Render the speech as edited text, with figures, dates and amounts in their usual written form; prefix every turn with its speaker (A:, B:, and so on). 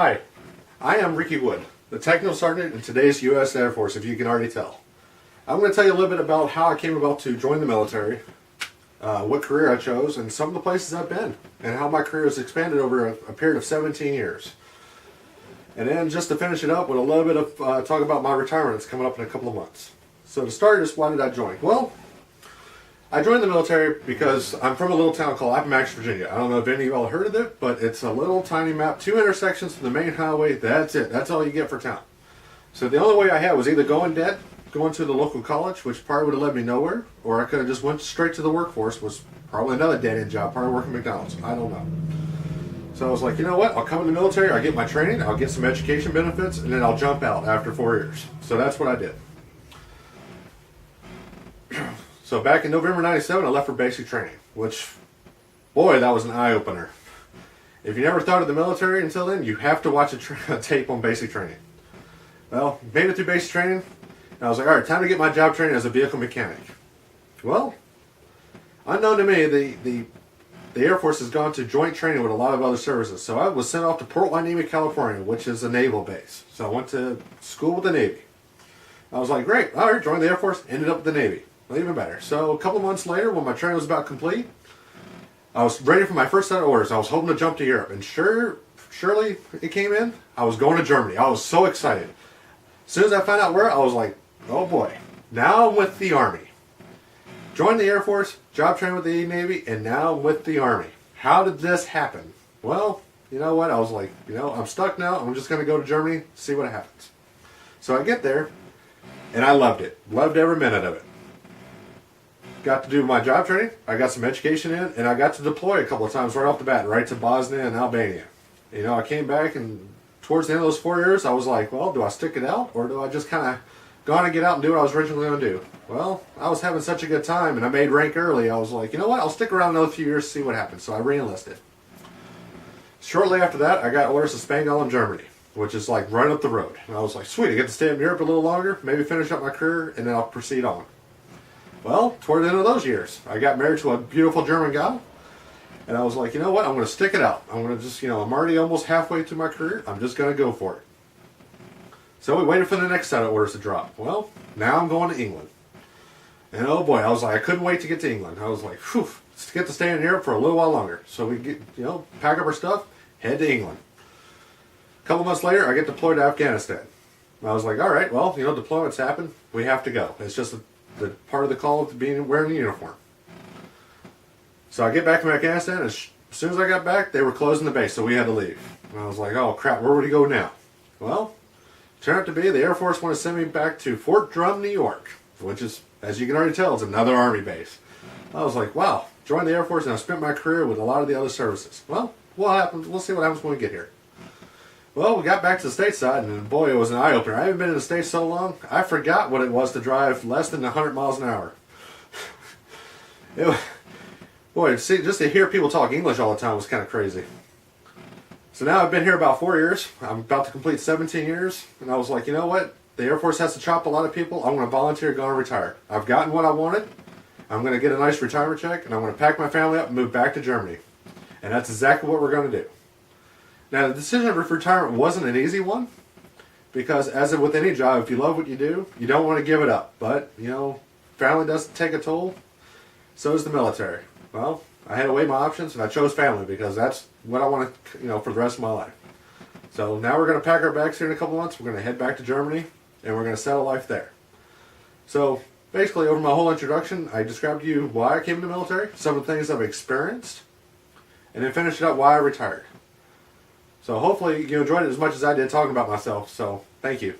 A: Hi, I am Ricky Wood, the Technical Sergeant in today's U.S. Air Force, if you can already tell. I'm going to tell you a little bit about how I came about to join the military, what career I chose, and some of the places I've been, and how my career has expanded over a period of 17 years. And then just to finish it up with a little bit of talk about my retirement that's coming up in a couple of months. So to start, just why did I join? Well, I joined the military because I'm from a little town called Appomattox, Virginia. I don't know if any of y'all heard of it, but it's a little tiny map, 2 intersections from the main highway. That's it. That's all you get for town. So the only way I had was either going to the local college, which probably would have led me nowhere, or I could have just went straight to the workforce, was probably another dead-end job, probably working at McDonald's. I don't know. So I was like, you know what? I'll come in the military, I'll get my training, I'll get some education benefits, and then I'll jump out after 4 years. So that's what I did. So back in November 97, I left for basic training, which, boy, that was an eye-opener. If you never thought of the military until then, you have to watch a tape on basic training. Well, made it through basic training, and I was like, all right, time to get my job training as a vehicle mechanic. Well, unknown to me, the Air Force has gone to joint training with a lot of other services. So I was sent off to Port Hueneme, California, which is a naval base. So I went to school with the Navy. I was like, great, all right, joined the Air Force, ended up with the Navy. Well, even better. So a couple months later, when my training was about complete, I was ready for my first set of orders. I was hoping to jump to Europe. And surely it came in. I was going to Germany. I was so excited. As soon as I found out where, I was like, oh boy, now I'm with the Army. Joined the Air Force, job trained with the Navy, and now I'm with the Army. How did this happen? Well, you know what? I was like, I'm stuck now. I'm just going to go to Germany, see what happens. So I get there, and I loved it. Loved every minute of it. Got to do my job training, I got some education in, and I got to deploy a couple of times right off the bat, right to Bosnia and Albania. I came back, and towards the end of those 4 years, I was like, well, do I stick it out, or do I just kind of go on and get out and do what I was originally going to do? Well, I was having such a good time, and I made rank early. I was like, you know what, I'll stick around another few years to see what happens. So I re-enlisted. Shortly after that, I got orders to Spangdahlem, Germany, which is like right up the road. And I was like, sweet, I get to stay in Europe a little longer, maybe finish up my career, and then I'll proceed on. Well, toward the end of those years, I got married to a beautiful German gal, and I was like, you know what, I'm going to stick it out. I'm going to just, I'm already almost halfway through my career. I'm just going to go for it. So we waited for the next set of orders to drop. Well, now I'm going to England. And oh boy, I was like, I couldn't wait to get to England. I was like, whew, let's get to stay in Europe for a little while longer. So we get, pack up our stuff, head to England. A couple months later, I get deployed to Afghanistan. I was like, all right, well, deployments happen. We have to go. It's just the part of the call of wearing the uniform. So I get back from Afghanistan, and as soon as I got back, they were closing the base, so we had to leave. And I was like, oh crap, where would we go now? Well, turned out to be the Air Force wanted to send me back to Fort Drum, New York, which is, as you can already tell, it's another Army base. I was like, wow, joined the Air Force, and I spent my career with a lot of the other services. Well, what happens? We'll see what happens when we get here. Well, we got back to the stateside, and boy, it was an eye-opener. I haven't been in the States so long, I forgot what it was to drive less than 100 miles an hour. Just to hear people talk English all the time was kind of crazy. So now I've been here about 4 years. I'm about to complete 17 years, and I was like, you know what? The Air Force has to chop a lot of people. I'm going to volunteer, go and retire. I've gotten what I wanted. I'm going to get a nice retirement check, and I'm going to pack my family up and move back to Germany. And that's exactly what we're going to do. Now, the decision of retirement wasn't an easy one, because as with any job, if you love what you do, you don't want to give it up. But, family does take a toll. So does the military. Well, I had to weigh my options, and I chose family because that's what I want to, for the rest of my life. So now we're going to pack our bags here in a couple months. We're going to head back to Germany, and we're going to settle life there. So basically, over my whole introduction, I described to you why I came to the military, some of the things I've experienced, and then finished up why I retired. So hopefully you enjoyed it as much as I did talking about myself. So thank you.